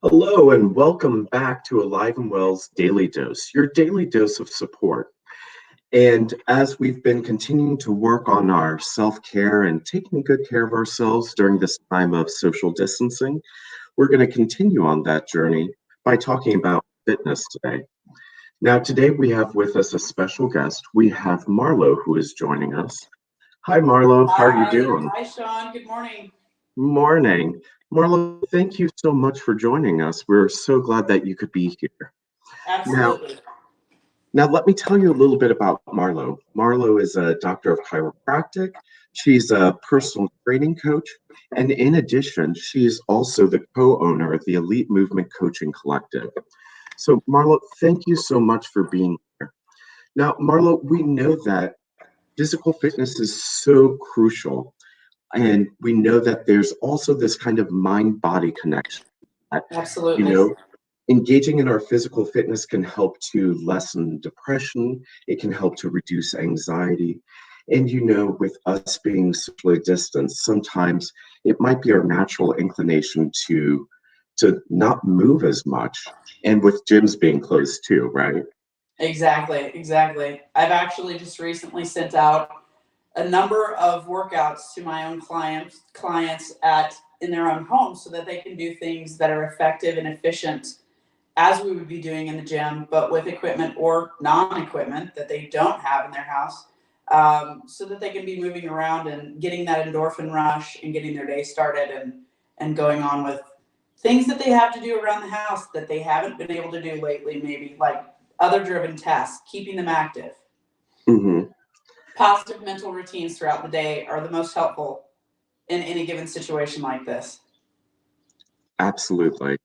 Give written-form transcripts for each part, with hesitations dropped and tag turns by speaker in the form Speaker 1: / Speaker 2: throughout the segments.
Speaker 1: Hello and welcome back to Alive and Well's Daily Dose, your daily dose of support. And as we've been continuing to work on our self-care and taking good care of ourselves during this time of social distancing, we're going to continue on that journey by talking about fitness today. Now, today we have with us a special guest. We have Marlo who is joining us. Hi, Marlo. How are you
Speaker 2: Hi,
Speaker 1: doing?
Speaker 2: hi, Sean. Good morning.
Speaker 1: Morning. Marlo, thank you so much for joining us. We're so glad that you could be here. Now,
Speaker 2: Absolutely.
Speaker 1: now let me tell you a little bit about Marlo. Marlo is a doctor of chiropractic. She's a personal training coach, and in addition, she's also the co-owner of the Elite Movement Coaching Collective. So, Marlo, thank you so much for being here. Now, Marlo, we know that physical fitness is so crucial, and we know that there's also this kind of mind-body connection that, you
Speaker 2: Absolutely.
Speaker 1: know, engaging in our physical fitness can help to lessen depression, it can help to reduce anxiety. And with us being socially distanced, sometimes it might be our natural inclination to not move as much. And with gyms being closed too, right?
Speaker 2: Exactly. I've actually just recently sent out a number of workouts to my own clients at in their own homes so that they can do things that are effective and efficient as we would be doing in the gym, but with equipment or non-equipment that they don't have in their house, so that they can be moving around and getting that endorphin rush and getting their day started and going on with things that they have to do around the house that they haven't been able to do lately, maybe like other driven tasks, keeping them active.
Speaker 1: Hmm.
Speaker 2: Positive mental routines throughout the day are the most helpful in any given situation like this.
Speaker 1: Absolutely.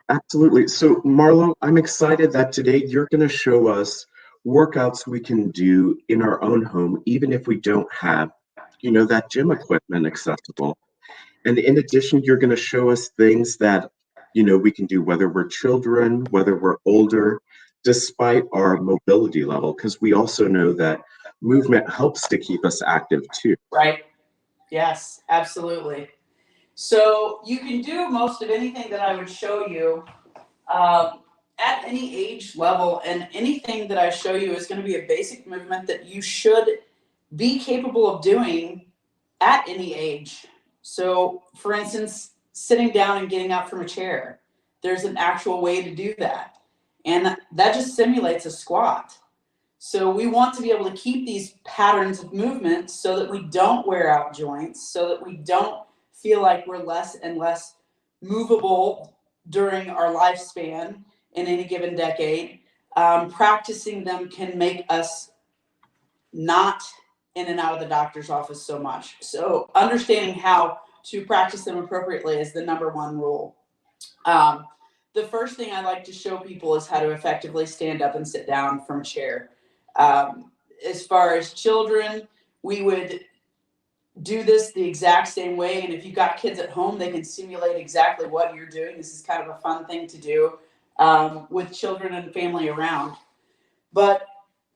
Speaker 1: Absolutely. So, Marlo, I'm excited that today you're going to show us workouts we can do in our own home, even if we don't have, that gym equipment accessible. And in addition, you're going to show us things that, we can do whether we're children, whether we're older, despite our mobility level, because we also know that movement helps to keep us active too.
Speaker 2: Right? Yes, absolutely. So you can do most of anything that I would show you um, at any age level, and anything that I show you is going to be a basic movement that you should be capable of doing at any age. So, for instance, sitting down and getting up from a chair, there's an actual way to do that. And that just simulates a squat. So we want to be able to keep these patterns of movement so that we don't wear out joints, so that we don't feel like we're less and less movable during our lifespan in any given decade. Practicing them can make us not in and out of the doctor's office so much. So understanding how to practice them appropriately is the number one rule. Um, the first thing I like to show people is how to effectively stand up and sit down from a chair. Um, as far as children, we would do this the exact same way. And if you've got kids at home, they can simulate exactly what you're doing. This is kind of a fun thing to do with children and family around. But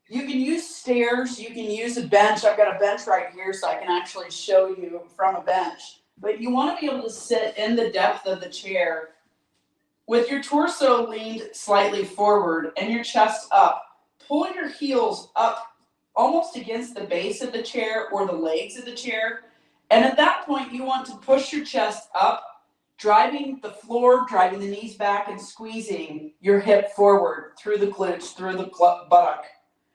Speaker 2: you can use stairs, you can use a bench. I've got a bench right here, so I can actually show you from a bench. But you want to be able to sit in the depth of the chair with your torso leaned slightly forward and your chest up. Pull your heels up almost against the base of the chair or the legs of the chair. And at that point, you want to push your chest up, driving the floor, driving the knees back, and squeezing your hip forward through the glutes, through the buttock.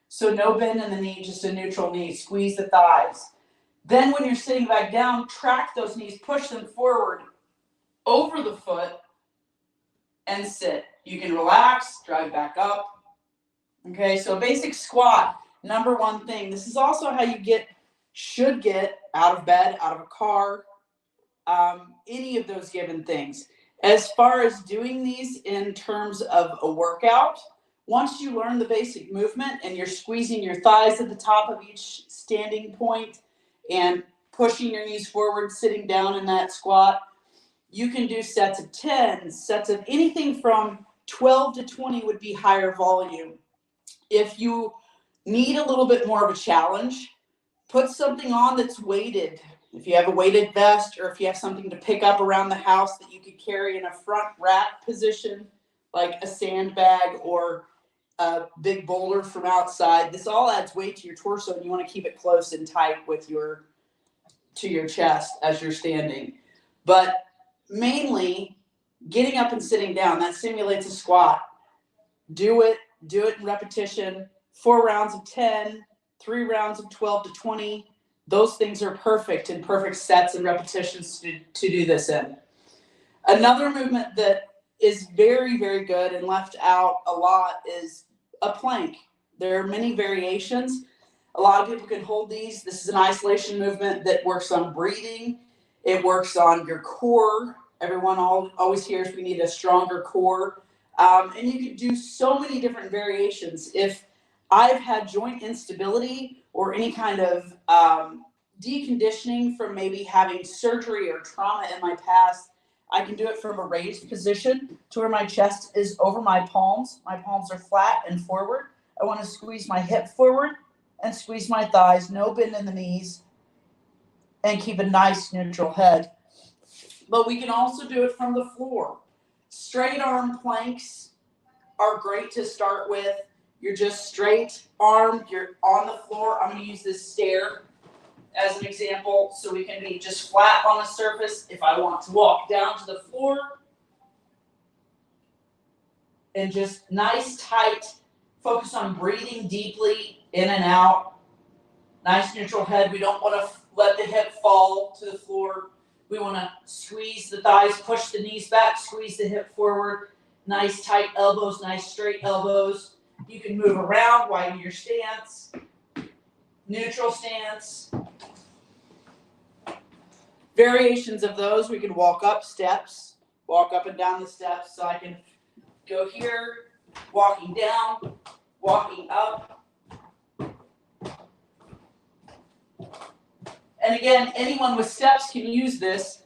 Speaker 2: So no bend in the knee, just a neutral knee. Squeeze the thighs. Then when you're sitting back down, track those knees, push them forward over the foot, and sit. You can relax, drive back up. Okay, so basic squat, number one thing. This is also how you should get out of bed, out of a car, any of those given things. As far as doing these in terms of a workout, once you learn the basic movement and you're squeezing your thighs at the top of each standing point and pushing your knees forward, sitting down in that squat, you can do sets of 10, sets of anything from 12 to 20 would be higher volume. If you need a little bit more of a challenge, put something on that's weighted. If you have a weighted vest or if you have something to pick up around the house that you could carry in a front rack position, like a sandbag or a big boulder from outside. This all adds weight to your torso, and you want to keep it close and tight with to your chest as you're standing. But mainly getting up and sitting down, that simulates a squat. Do it in repetition, 4 rounds of 10, 3 rounds of 12 to 20. Those things are perfect and perfect sets and repetitions to do this in. Another movement that is very, very good and left out a lot is a plank. There are many variations. A lot of people can hold these. This is an isolation movement that works on breathing. It works on your core. Everyone always hears we need a stronger core. And you can do so many different variations. If I've had joint instability or any kind of deconditioning from maybe having surgery or trauma in my past, I can do it from a raised position to where my chest is over my palms. My palms are flat and forward. I want to squeeze my hip forward and squeeze my thighs, no bend in the knees, and keep a nice neutral head. But we can also do it from the floor. Straight arm planks are great to start with. You're just straight armed, you're on the floor. I'm going to use this stair as an example, so we can be just flat on the surface. If I want to walk down to the floor, and just nice, tight, focus on breathing deeply in and out. Nice neutral head. We don't want to let the hip fall to the floor. We want to squeeze the thighs, push the knees back, squeeze the hip forward. Nice tight elbows, nice straight elbows. You can move around, widen your stance, neutral stance. Variations of those, we can walk up steps, walk up and down the steps. So I can go here, walking down, walking up. And again, anyone with steps can use this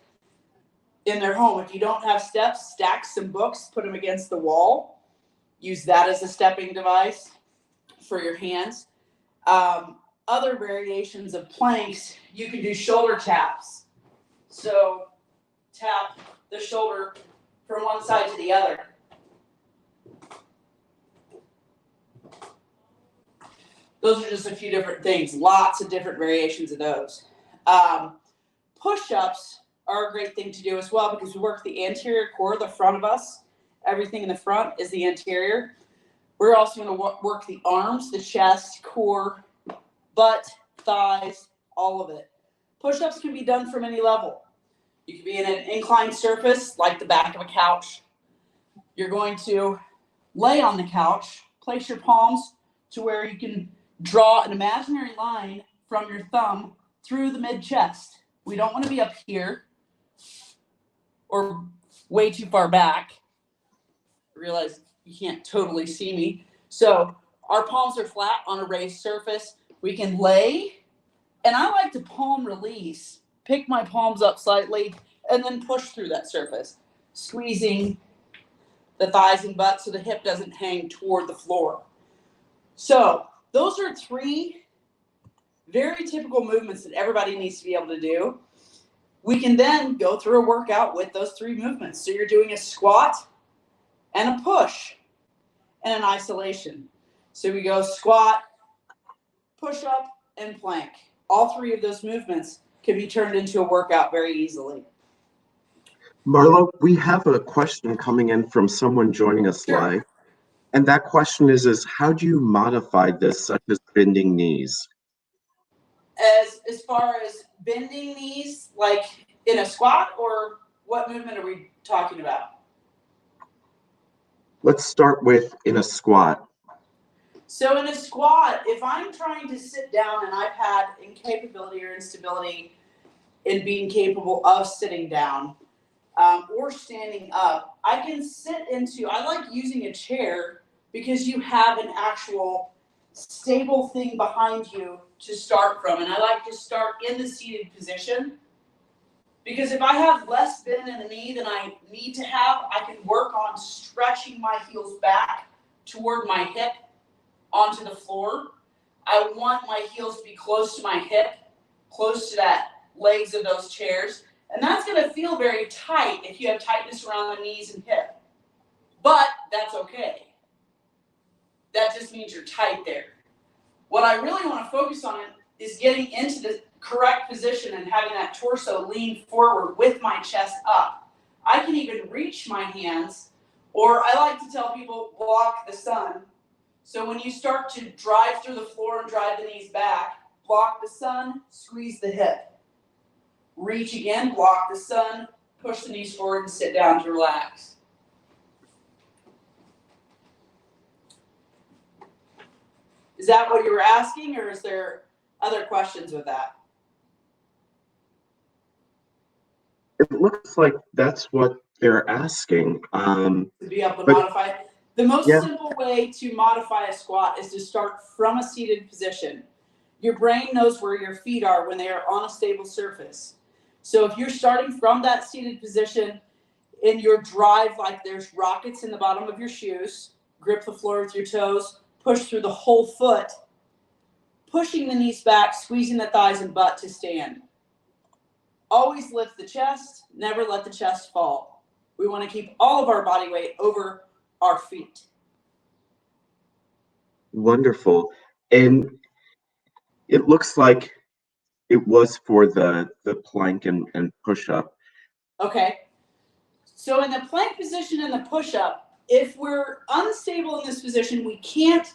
Speaker 2: in their home. If you don't have steps, stack some books, put them against the wall. Use that as a stepping device for your hands. Other variations of planks, you can do shoulder taps. So tap the shoulder from one side to the other. Those are just a few different things. Lots of different variations of those. Push-ups are a great thing to do as well because we work the anterior core, the front of us. Everything in the front is the anterior. We're also going to work the arms, the chest, core, butt, thighs, all of it. Push-ups can be done from any level. You can be in an inclined surface like the back of a couch. You're going to lay on the couch, place your palms to where you can draw an imaginary line from your thumb through the mid-chest. We don't want to be up here or way too far back. I realize you can't totally see me. So our palms are flat on a raised surface. We can lay, and I like to palm release, pick my palms up slightly, and then push through that surface, squeezing the thighs and butt so the hip doesn't hang toward the floor. So those are 3 very typical movements that everybody needs to be able to do. We can then go through a workout with those 3 movements. So you're doing a squat and a push and an isolation. So we go squat, push up, and plank. All 3 of those movements can be turned into a workout very easily.
Speaker 1: Marlo, we have a question coming in from someone joining us live. And that question is how do you modify this, such as bending knees?
Speaker 2: As far as bending knees, like in a squat, or what movement are we talking about?
Speaker 1: Let's start with in a squat.
Speaker 2: So in a squat, if I'm trying to sit down and I've had incapability or instability in being capable of sitting down or standing up, I can sit into, I like using a chair because you have an actual stable thing behind you to start from. And I like to start in the seated position because if I have less bend in the knee than I need to have, I can work on stretching my heels back toward my hip onto the floor. I want my heels to be close to my hip, close to that legs of those chairs. And that's going to feel very tight if you have tightness around the knees and hip. But that's okay. That just means you're tight there. What I really want to focus on is getting into the correct position and having that torso lean forward with my chest up. I can even reach my hands, or I like to tell people, block the sun. So when you start to drive through the floor and drive the knees back, block the sun, squeeze the hip. Reach again, block the sun, push the knees forward and sit down to relax. Is that what you were asking, or is there other questions with that?
Speaker 1: It looks like that's what they're asking.
Speaker 2: To be able to modify it. The most
Speaker 1: Yeah.
Speaker 2: simple way to modify a squat is to start from a seated position. Your brain knows where your feet are when they are on a stable surface. So if you're starting from that seated position in your drive, like there's rockets in the bottom of your shoes, grip the floor with your toes, push through the whole foot, pushing the knees back, squeezing the thighs and butt to stand. Always lift the chest, never let the chest fall. We want to keep all of our body weight over our feet.
Speaker 1: Wonderful. And it looks like it was for the plank and push-up.
Speaker 2: Okay. So in the plank position and the push-up, if we're unstable in this position, we can't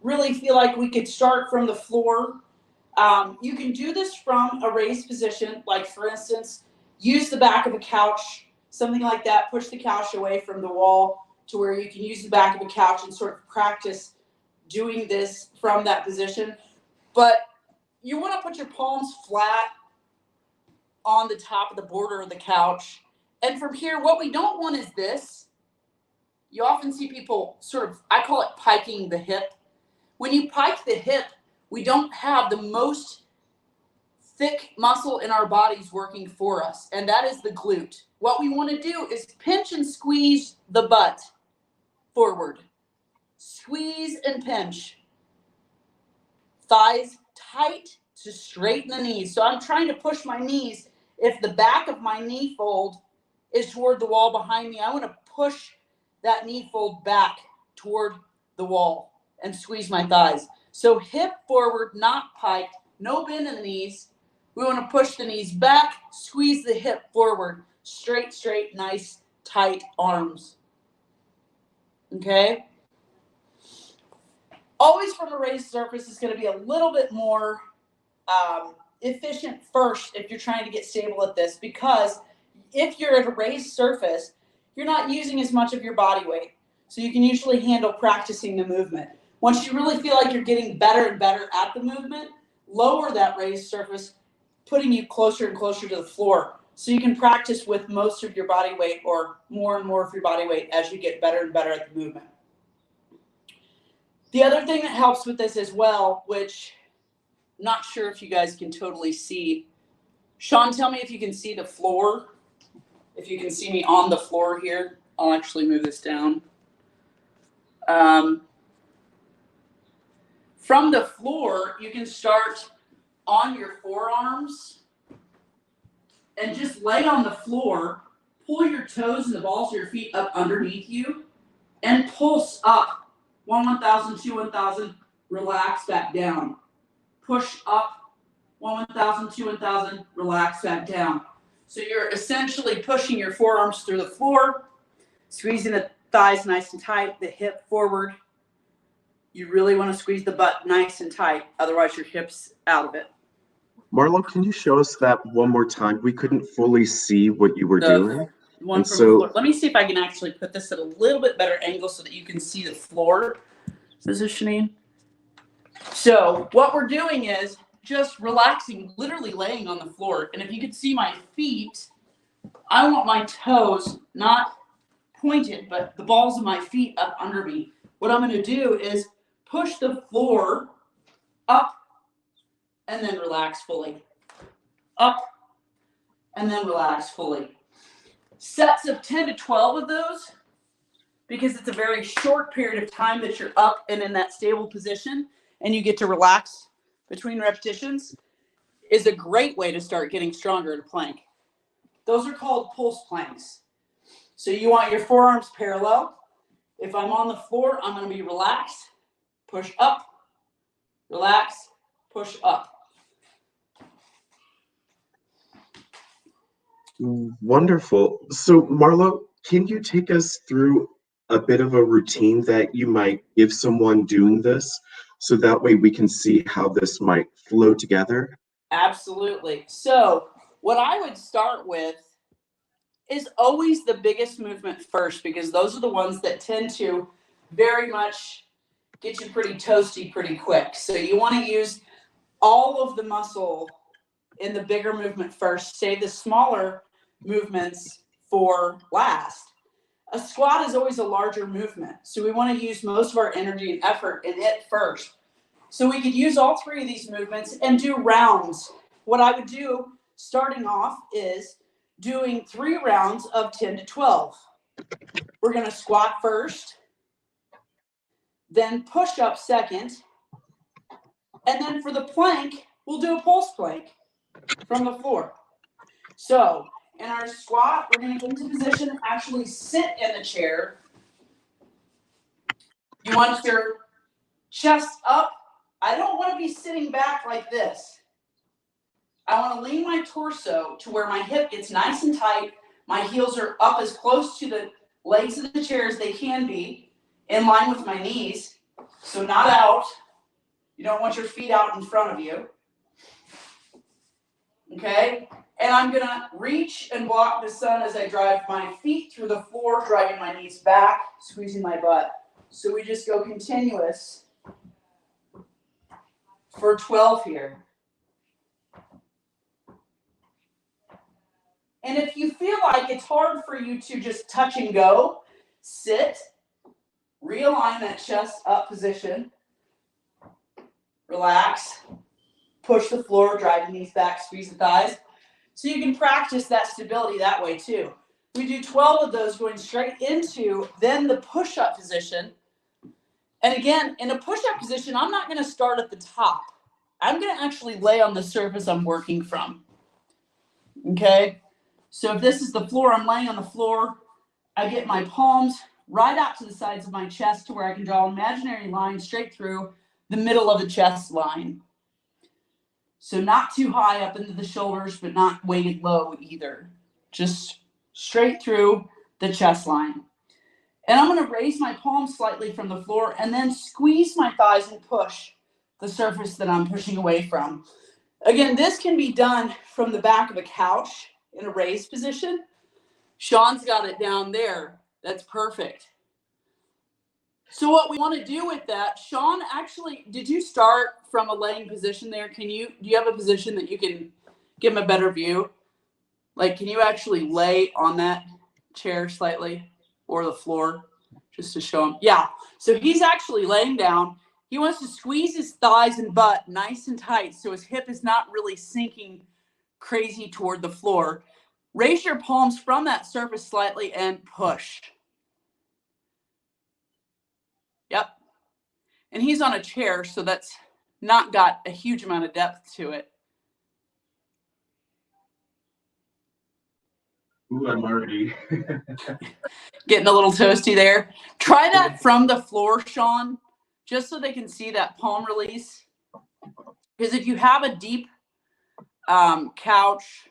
Speaker 2: really feel like we could start from the floor. You can do this from a raised position, like for instance, use the back of a couch, something like that. Push the couch away from the wall to where you can use the back of a couch and sort of practice doing this from that position. But you want to put your palms flat on the top of the border of the couch. And from here, what we don't want is this. You often see people sort of, I call it piking the hip. When you pike the hip, we don't have the most thick muscle in our bodies working for us, and that is the glute. What we want to do is pinch and squeeze the butt forward. Squeeze and pinch. Thighs tight to straighten the knees. So I'm trying to push my knees. If the back of my knee fold is toward the wall behind me, I want to push that knee fold back toward the wall and squeeze my thighs. So hip forward, not piked, no bend in the knees. We want to push the knees back, squeeze the hip forward, straight, nice, tight arms. Okay? Always from a raised surface is going to be a little bit more efficient first if you're trying to get stable at this, because if you're at a raised surface, you're not using as much of your body weight. So you can usually handle practicing the movement. Once you really feel like you're getting better and better at the movement, lower that raised surface, putting you closer and closer to the floor. So you can practice with most of your body weight or more and more of your body weight as you get better and better at the movement. The other thing that helps with this as well, which I'm not sure if you guys can totally see. Sean, tell me if you can see the floor. If you can see me on the floor here, I'll actually move this down. From the floor, you can start on your forearms and just lay on the floor, pull your toes and the balls of your feet up underneath you, and pulse up. 1, 1,000, 2, 1,000, relax back down. Push up, 1, 1,000, 2, 1,000, relax back down. So you're essentially pushing your forearms through the floor, squeezing the thighs nice and tight, the hip forward. You really want to squeeze the butt nice and tight, otherwise your hip's out of it.
Speaker 1: Marlo, can you show us that one more time? We couldn't fully see what you were doing.
Speaker 2: One from the floor. Let me see if I can actually put this at a little bit better angle so that you can see the floor positioning. So what we're doing is just relaxing, literally laying on the floor. And if you could see my feet, I want my toes not pointed, but the balls of my feet up under me. What I'm going to do is push the floor up and then relax fully. Up and then relax fully. Sets of 10 to 12 of those, because it's a very short period of time that you're up and in that stable position and you get to relax between repetitions, is a great way to start getting stronger at a plank. those are called pulse planks. So you want your forearms parallel. If I'm on the floor, I'm going to be relaxed, push up, relax, push up.
Speaker 1: Wonderful. So, Marlo, can you take us through a bit of a routine that you might give someone doing this so that way we can see how this might flow together?
Speaker 2: Absolutely. So, what I would start with is always the biggest movement first, because those are the ones that tend to very much get you pretty toasty pretty quick. So, you want to use all of the muscle in the bigger movement first, save the smaller movements for last. A squat is always a larger movement, so we want to use most of our energy and effort in it first. So we could use all three of these movements and do rounds. What I would do starting off is doing 3 rounds of 10 to 12. We're going to squat first, then push up second, and then for the plank, we'll do a pulse plank from the floor. So in our squat, we're going to get into position, actually sit in the chair. You want your chest up. I don't want to be sitting back like this. I want to lean my torso to where my hip gets nice and tight. My heels are up as close to the legs of the chair as they can be, in line with my knees. So not out. You don't want your feet out in front of you. Okay? And I'm going to reach and block the sun as I drive my feet through the floor, driving my knees back, squeezing my butt. So we just go continuous for 12 here. And if you feel like it's hard for you to just touch and go, sit, realign that chest up position, relax, push the floor, drive the knees back, squeeze the thighs. So you can practice that stability that way too. We do 12 of those going straight into then the push-up position. And again, in a push-up position, I'm not going to start at the top. I'm going to actually lay on the surface I'm working from. Okay? So if this is the floor, I'm laying on the floor. I get my palms right out to the sides of my chest to where I can draw an imaginary line straight through the middle of the chest line. So not too high up into the shoulders, but not weighted low either. Just straight through the chest line. And I'm going to raise my palms slightly from the floor and then squeeze my thighs and push the surface that I'm pushing away from. Again, this can be done from the back of a couch in a raised position. Sean's got it down there. That's perfect. So what we want to do with that, Sean, actually, did you start from a laying position there? Do you have a position that you can give him a better view? Like, can you actually lay on that chair slightly or the floor just to show him? Yeah. So he's actually laying down. He wants to squeeze his thighs and butt nice and tight so his hip is not really sinking crazy toward the floor. Raise your palms from that surface slightly and push. Yep. And he's on a chair, so that's not got a huge amount of depth to it.
Speaker 1: Ooh, I'm already
Speaker 2: Getting a little toasty there. Try that from the floor, Sean, just so they can see that palm release. Because if you have a deep couch,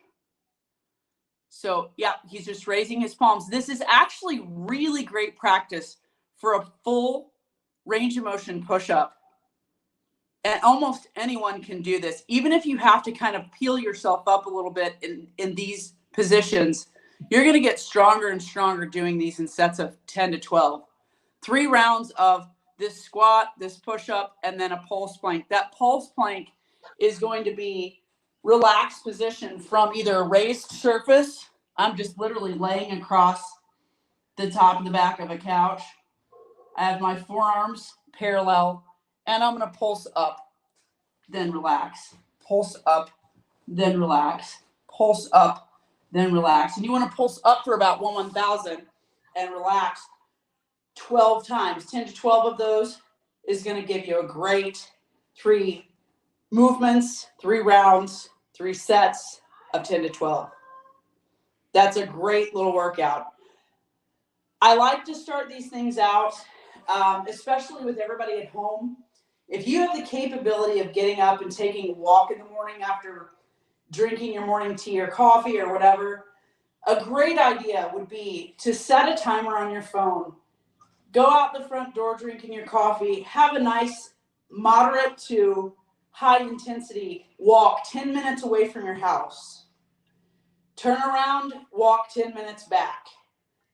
Speaker 2: so yeah, he's just raising his palms. This is actually really great practice for a full range of motion push-up. And almost anyone can do this. Even if you have to kind of peel yourself up a little bit in these positions, you're going to get stronger and stronger doing these in sets of 10 to 12. 3 rounds of this squat, this push-up, and then a pulse plank. That pulse plank is going to be relaxed position from either a raised surface. I'm just literally laying across the top and the back of a couch. I have my forearms parallel, and I'm going to pulse up, then relax. Pulse up, then relax. Pulse up, then relax. And you want to pulse up for about 1/1000 and relax 12 times. 10 to 12 of those is going to give you a great 3 movements, 3 rounds, 3 sets of 10 to 12. That's a great little workout. I like to start these things out, especially with everybody at home. If you have the capability of getting up and taking a walk in the morning after drinking your morning tea or coffee or whatever, a great idea would be to set a timer on your phone. Go out the front door drinking your coffee, have a nice moderate to high intensity walk 10 minutes away from your house. Turn around, walk 10 minutes back.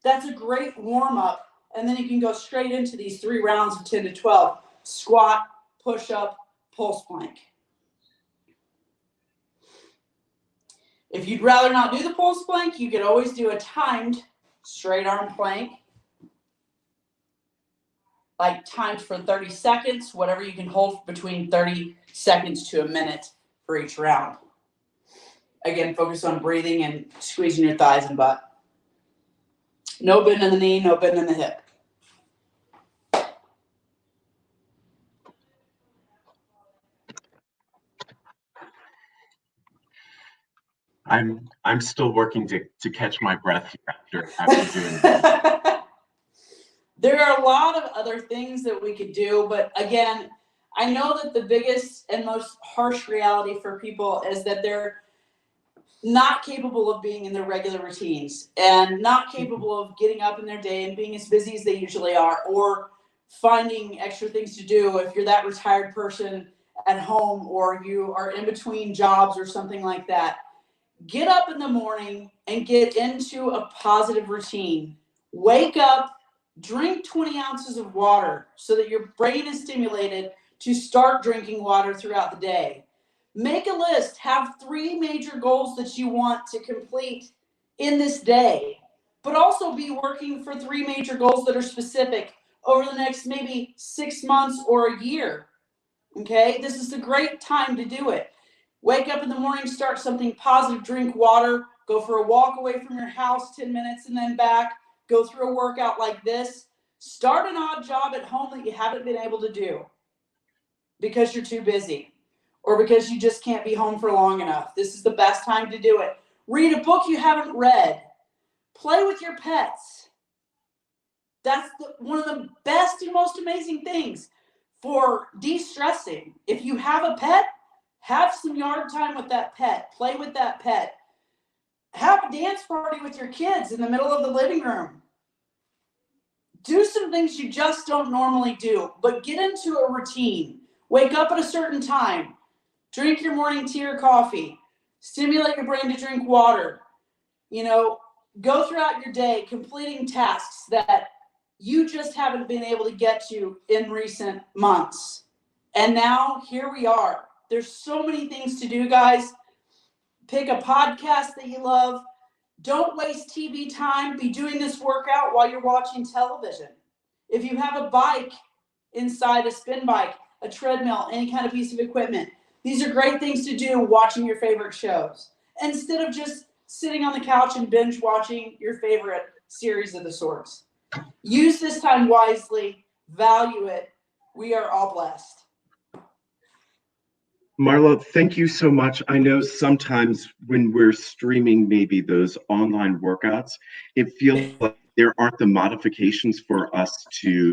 Speaker 2: That's a great warm up. And then you can go straight into these 3 rounds of 10 to 12. Squat, push up, pulse plank. If you'd rather not do the pulse plank, you could always do a timed straight arm plank. Like timed for 30 seconds, whatever you can hold between 30 seconds to a minute for each round. Again, focus on breathing and squeezing your thighs and butt. No bend in the knee, no bend in the hip.
Speaker 1: I'm still working to catch my breath after doing that.
Speaker 2: There are a lot of other things that we could do, but again, I know that the biggest and most harsh reality for people is that they're not capable of being in their regular routines and not capable of getting up in their day and being as busy as they usually are, or finding extra things to do if you're that retired person at home or you are in between jobs or something like that. Get up in the morning and get into a positive routine. Wake up, drink 20 ounces of water so that your brain is stimulated to start drinking water throughout the day. Make a list. Have 3 major goals that you want to complete in this day, but also be working for 3 major goals that are specific over the next maybe 6 months or a year. Okay, this is a great time to do it. Wake up in the morning, start something positive, drink water, go for a walk away from your house 10 minutes and then back, go through a workout like this. Start an odd job at home that you haven't been able to do because you're too busy or because you just can't be home for long enough. This is the best time to do it. Read a book you haven't read. Play with your pets. That's one of the best and most amazing things for de-stressing. If you have a pet, have some yard time with that pet. Play with that pet. Have a dance party with your kids in the middle of the living room. Do some things you just don't normally do, but get into a routine. Wake up at a certain time. Drink your morning tea or coffee. Stimulate your brain to drink water. Go throughout your day completing tasks that you just haven't been able to get to in recent months. And now here we are. There's so many things to do, guys. Pick a podcast that you love. Don't waste TV time. Be doing this workout while you're watching television. If you have a bike inside, a spin bike, a treadmill, any kind of piece of equipment, these are great things to do watching your favorite shows instead of just sitting on the couch and binge watching your favorite series of the sorts. Use this time wisely. Value it. We are all blessed.
Speaker 1: Marlo, thank you so much. I know sometimes when we're streaming maybe those online workouts, it feels like there aren't the modifications for us to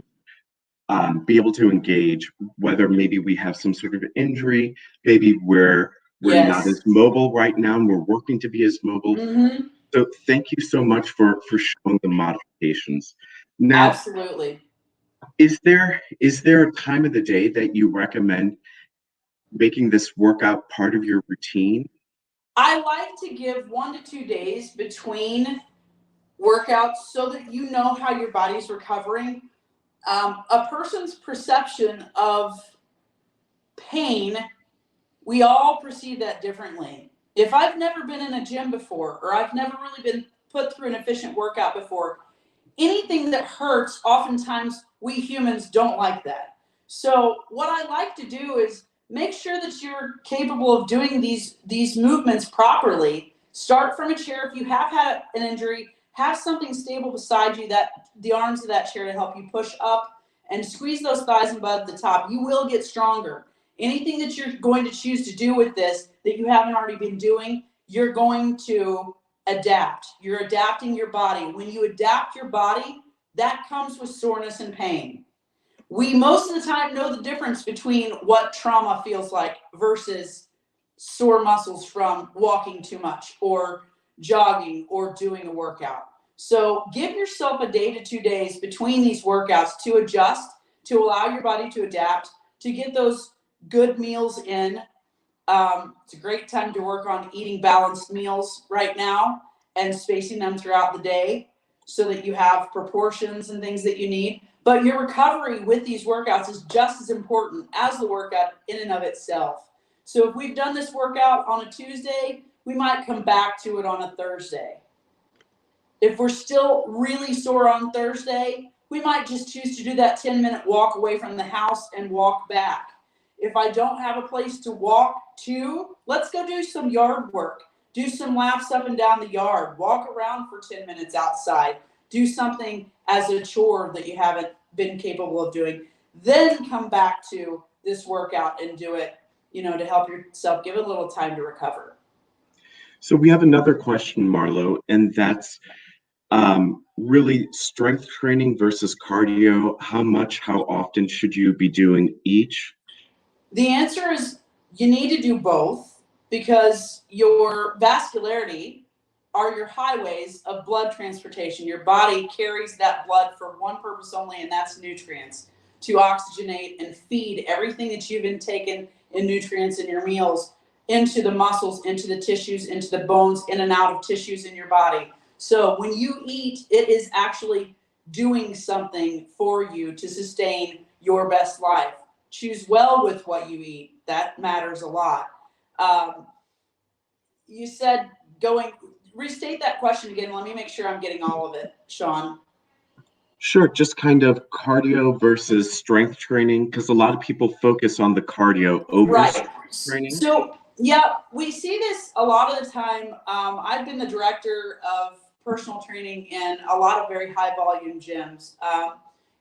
Speaker 1: be able to engage, whether maybe we have some sort of injury, maybe we're not as mobile right now and we're working to be as mobile.
Speaker 2: Mm-hmm.
Speaker 1: So thank you so much for showing the modifications. Now,
Speaker 2: absolutely.
Speaker 1: Is there a time of the day that you recommend making this workout part of your routine?
Speaker 2: I like to give 1 to 2 days between workouts so that you know how your body's recovering. A person's perception of pain, we all perceive that differently. If I've never been in a gym before, or I've never really been put through an efficient workout before, anything that hurts, oftentimes we humans don't like that. So what I like to do is make sure that you're capable of doing these movements properly. Start from a chair. If you have had an injury, have something stable beside you, that the arms of that chair to help you push up and squeeze those thighs and butt at the top. You will get stronger. Anything that you're going to choose to do with this that you haven't already been doing, you're going to adapt. You're adapting your body. When you adapt your body, that comes with soreness and pain. We most of the time know the difference between what trauma feels like versus sore muscles from walking too much or jogging or doing a workout. So give yourself a day to 2 days between these workouts to adjust, to allow your body to adapt, to get those good meals in. It's a great time to work on eating balanced meals right now and spacing them throughout the day so that you have proportions and things that you need. But your recovery with these workouts is just as important as the workout in and of itself. So if we've done this workout on a Tuesday, we might come back to it on a Thursday. If we're still really sore on Thursday, we might just choose to do that 10-minute walk away from the house and walk back. If I don't have a place to walk to, let's go do some yard work. Do some laps up and down the yard. Walk around for 10 minutes outside. Do something as a chore that you haven't been capable of doing. Then come back to this workout and do it, to help yourself give it a little time to recover.
Speaker 1: So we have another question, Marlo, and that's really strength training versus cardio. How often should you be doing each?
Speaker 2: The answer is you need to do both because your vascularity are your highways of blood transportation. Your body carries that blood for one purpose only, and that's nutrients, to oxygenate and feed everything that you've intaken in nutrients in your meals into the muscles, into the tissues, into the bones, in and out of tissues in your body. So when you eat, it is actually doing something for you to sustain your best life. Choose well with what you eat. That matters a lot. You said restate that question again. Let me make sure I'm getting all of it, Sean.
Speaker 1: Sure, just kind of cardio versus strength training, because a lot of people focus on the cardio over strength training.
Speaker 2: So, yeah, we see this a lot of the time. I've been the director of personal training in a lot of very high volume gyms.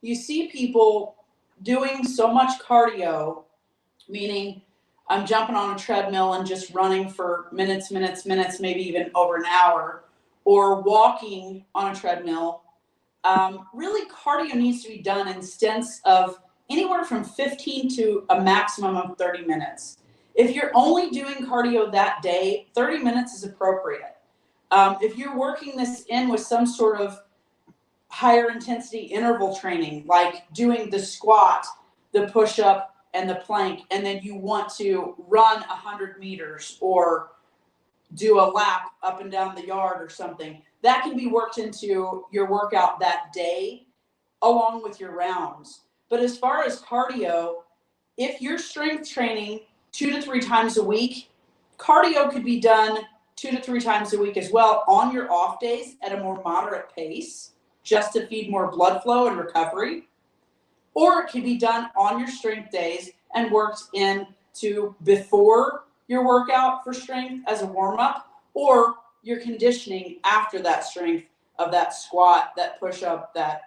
Speaker 2: You see people doing so much cardio, meaning I'm jumping on a treadmill and just running for minutes, maybe even over an hour, or walking on a treadmill. Really, cardio needs to be done in stints of anywhere from 15 to a maximum of 30 minutes. If you're only doing cardio that day, 30 minutes is appropriate. If you're working this in with some sort of higher intensity interval training, like doing the squat, the push-up, and the plank, and then you want to run 100 meters or do a lap up and down the yard or something, that can be worked into your workout that day along with your rounds. But as far as cardio, if you're strength training 2 to 3 times a week, cardio could be done 2 to 3 times a week as well on your off days at a more moderate pace, just to feed more blood flow and recovery. Or it can be done on your strength days and worked into before your workout for strength as a warm-up, or your conditioning after that strength of that squat, that push-up, that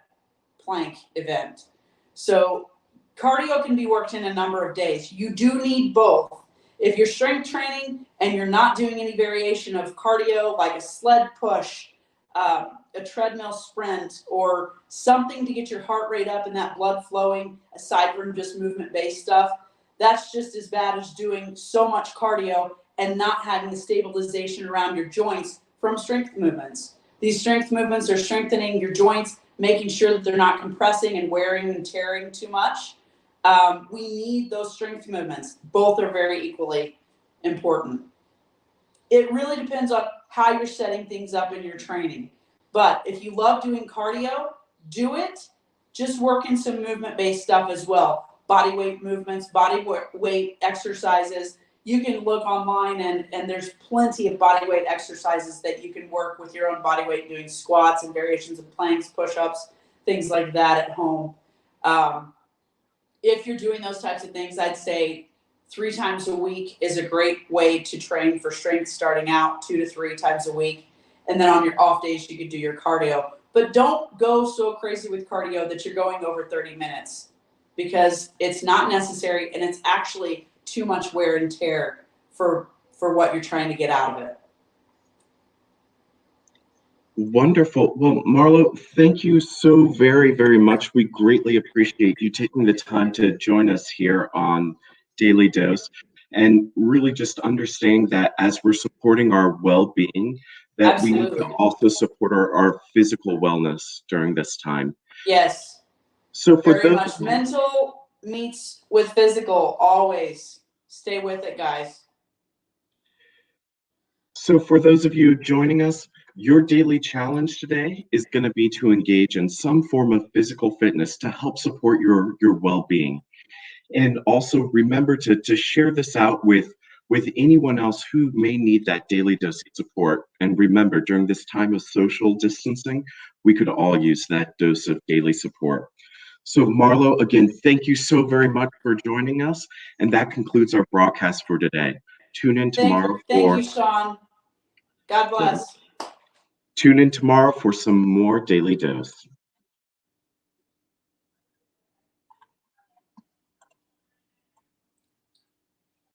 Speaker 2: plank event. So cardio can be worked in a number of days. You do need both. If you're strength training and you're not doing any variation of cardio, like a sled push, a treadmill sprint, or something to get your heart rate up and that blood flowing, aside from just movement-based stuff, that's just as bad as doing so much cardio and not having the stabilization around your joints from strength movements. These strength movements are strengthening your joints, making sure that they're not compressing and wearing and tearing too much. We need those strength movements. Both are very equally important. It really depends on how you're setting things up in your training. But if you love doing cardio, do it. Just work in some movement-based stuff as well. Body weight movements, body weight exercises. You can look online and there's plenty of body weight exercises that you can work with your own body weight, doing squats and variations of planks, push-ups, things like that at home. If you're doing those types of things, I'd say 3 times a week is a great way to train for strength starting out, 2 to 3 times a week. And then on your off days, you could do your cardio. But don't go so crazy with cardio that you're going over 30 minutes because it's not necessary and it's actually too much wear and tear for what you're trying to get out of it.
Speaker 1: Wonderful. Well, Marlo, thank you so very, very much. We greatly appreciate you taking the time to join us here on Daily Dose and really just understanding that as we're supporting our well-being, that we need to
Speaker 2: Absolutely.
Speaker 1: also support our physical wellness during this time.
Speaker 2: Yes.
Speaker 1: So for
Speaker 2: Very
Speaker 1: those of
Speaker 2: much.
Speaker 1: you,
Speaker 2: Mental meets with physical, always. Stay with it, guys.
Speaker 1: So for those of you joining us, your daily challenge today is going to be to engage in some form of physical fitness to help support your well-being. And also remember to share this out with anyone else who may need that daily dose of support. And remember, during this time of social distancing, we could all use that dose of daily support. So Marlo, again, thank you so very much for joining us. And that concludes our broadcast for today. Tune in tomorrow
Speaker 2: Thank
Speaker 1: for
Speaker 2: you, Sean. God bless.
Speaker 1: tune in tomorrow for some more Daily Dose.